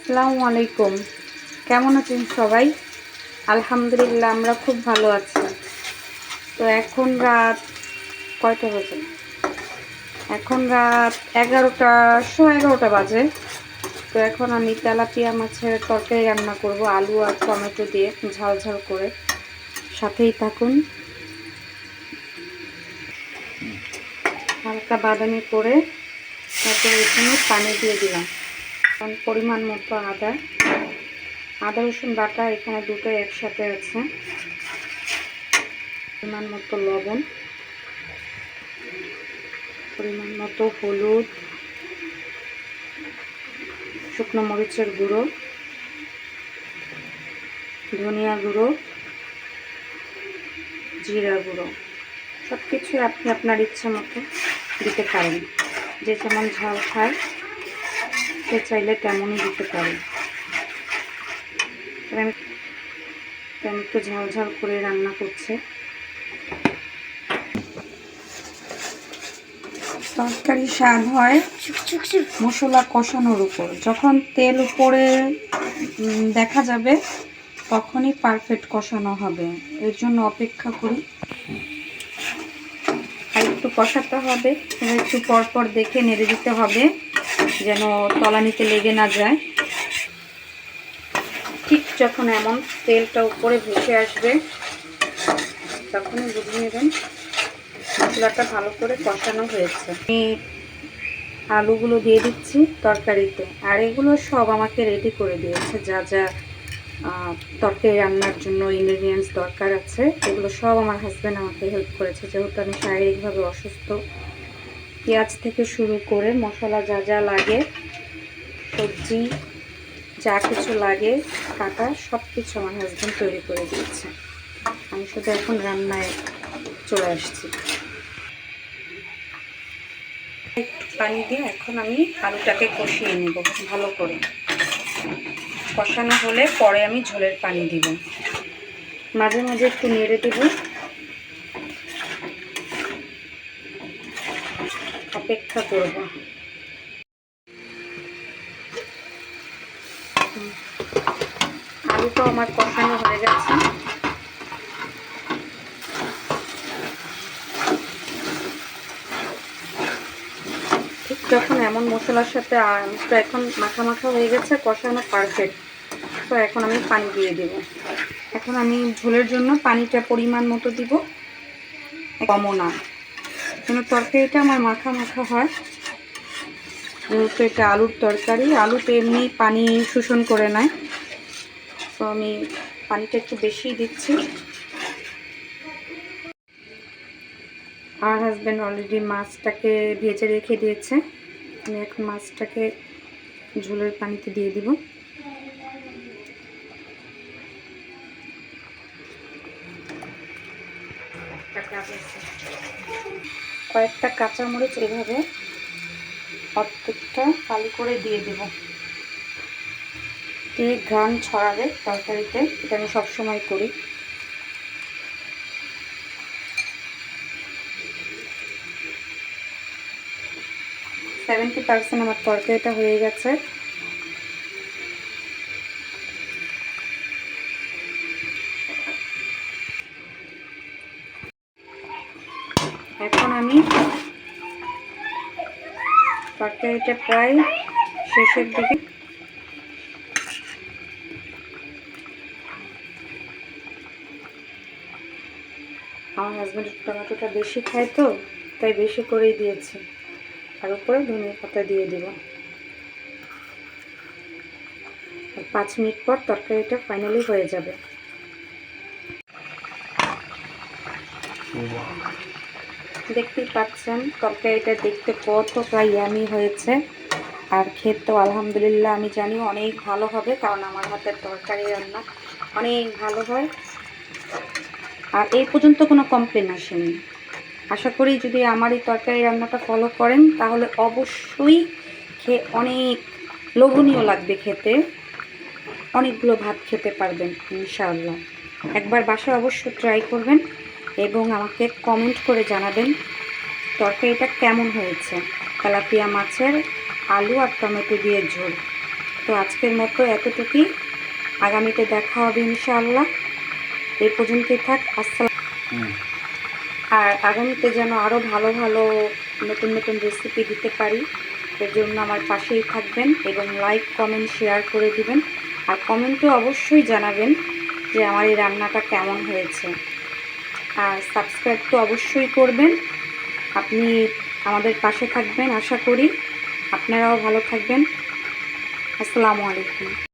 আসসালামু আলাইকুম। কেমন আছেন সবাই? আলহামদুলিল্লাহ আমরা খুব ভালো আছি। তো এখন রাত কয়টা বাজে? এখন রাত 11টা, 11:15 বাজে। তো এখন আমি তেলাপিয়া মাছের তরকারি রান্না করব আলু আর টমেটো দিয়ে ঝাল ঝাল করে। সাথেই থাকুন। হালকা বাদামি করে তারপরে এখানে পানি দিয়ে দিলাম। পরিমাণ মতো আদা রসুন বাটা এখানে দুটোই একসাথে আছে। পরিমাণ মতো লবণ, পরিমাণ মতো হলুদ, শুকনো মরিচের গুঁড়ো, ধনিয়া গুঁড়ো, জিরা গুঁড়ো, সব কিছুই আপনি আপনার ইচ্ছা মতো দিতে পারেন। যে যেমন ঝাল খায় সে চাইলে তেমনই দিতে পারেন। আমি একটু ঝাল ঝাল করে রান্না করছে। তরকারি স্বাদ হয় মশলা কষানোর উপর। যখন তেল উপরে দেখা যাবে তখনই পারফেক্ট কষানো হবে। এর জন্য অপেক্ষা করি। আর একটু কষাতে হবে, একটু পরপর দেখে নেড়ে দিতে হবে যেন তলানিতে লেগে না যায়। ঠিক যখন এমন তেলটা উপরে ভেসে আসবে তখনই বুঝে নেবেন মশলাটা ভালো করে কষানো হয়েছে। আমি আলুগুলো দিয়ে দিচ্ছি তরকারিতে। আর এগুলো সব আমাকে রেডি করে দিয়েছে, যা যা তরকারি রান্নার জন্য ইনগ্রিডিয়েন্টস দরকার আছে এগুলো সব আমার হাজব্যান্ড আমাকে হেল্প করেছে, যেহেতু আমি শারীরিকভাবে অসুস্থ। পেঁয়াজ থেকে শুরু করে মশলা যা যা লাগে, সবজি যা কিছু লাগে কাটা, সব কিছু আমার হাজব্যান্ড তৈরি করে দিয়েছে। আমি শুধু এখন রান্নায় চলে আসছি। একটু পানি দিয়ে এখন আমি আলুটাকে কষিয়ে নেব ভালো করে। কষানো হলে পরে আমি ঝোলের পানি দিব। মাঝে মাঝে একটু নেড়ে দেব। অপেক্ষা করব। আলুটা আমার কষানো হয়ে গেছে। ঠিক যখন এমন মশলার সাথে আলুটা এখন মাখা মাখা হয়ে গেছে, কষানো পারফেক্ট। তো এখন আমি পানি দিয়ে দেব। এখন আমি ঝোলের জন্য পানিটা পরিমাণ মতো দিব, কমও না, যেন তরকারিটা আমার মাখা মাখা হয়। যেহেতু এটা আলুর তরকারি, আলু তো এমনি পানি শোষণ করে নেয়, তো আমি পানিটা একটু বেশি দিচ্ছি। আর হাজব্যান্ড অলরেডি মাছটাকে ভেজে রেখে দিয়েছে। আমি এখন মাছটাকে ঝোলের পানিতে দিয়ে দিব। কয়েকটা কাঁচামরিচ এভাবে অর্ধেকটা ফালি করে দিয়ে দেব। দিয়ে ঘ্রাণ ছড়াবে তরকারিতে, এটা আমি সবসময় করি। সেভেন্টি 70% আমার তরকারিটা হয়ে গেছে। এখন আমি তরকারিটা প্রায় শেষের দিকে। আমার হাজব্যান্ড টমেটোটা বেশি খায় তো, তাই বেশি করেই দিয়েছি। আর উপরে ধনিয়া পাতা দিয়ে দিব। 5 মিনিট পর তরকারিটা ফাইনালি হয়ে যাবে। দেখতেই পাচ্ছেন তরকারিটা দেখতে কতটা ইয়ামি হয়েছে, আর খেতেও আলহামদুলিল্লাহ আমি জানি অনেক ভালো হবে, কারণ আমার হাতের তরকারি রান্না অনেক ভালো হয়। আর এই পর্যন্ত কোনো কমপ্লেন আসেনি। আশা করি যদি আমার এই তরকারি রান্নাটা ফলো করেন তাহলে অবশ্যই খেয়ে অনেক লোভনীয় লাগবে খেতে। অনেকগুলো ভাত খেতে পারবেন ইনশাআল্লাহ। একবার বাসায় অবশ্যই ট্রাই করবেন এবং আমাকে কমেন্ট করে জানাবেন তরকারিটা কেমন হয়েছে। তেলাপিয়া মাছের আলু আর টমেটো দিয়ে ঝোল। তো আজকের মতো এতটুকুই, আগামীতে দেখা হবে ইনশাআল্লাহ। এই পর্যন্তই থাক। আসসালাম। আর আগামীতে যেন আরও ভালো ভালো নতুন নতুন রেসিপি দিতে পারি, এর জন্য আমার পাশেই থাকবেন এবং লাইক কমেন্ট শেয়ার করে দিবেন। আর কমেন্টে অবশ্যই জানাবেন যে আমার এই রান্নাটা কেমন হয়েছে। আর সাবস্ক্রাইব তো অবশ্যই করবেন। আপনি আমাদের পাশে থাকবেন, আশা করি আপনারাও ভালো থাকবেন। আসসালামু আলাইকুম।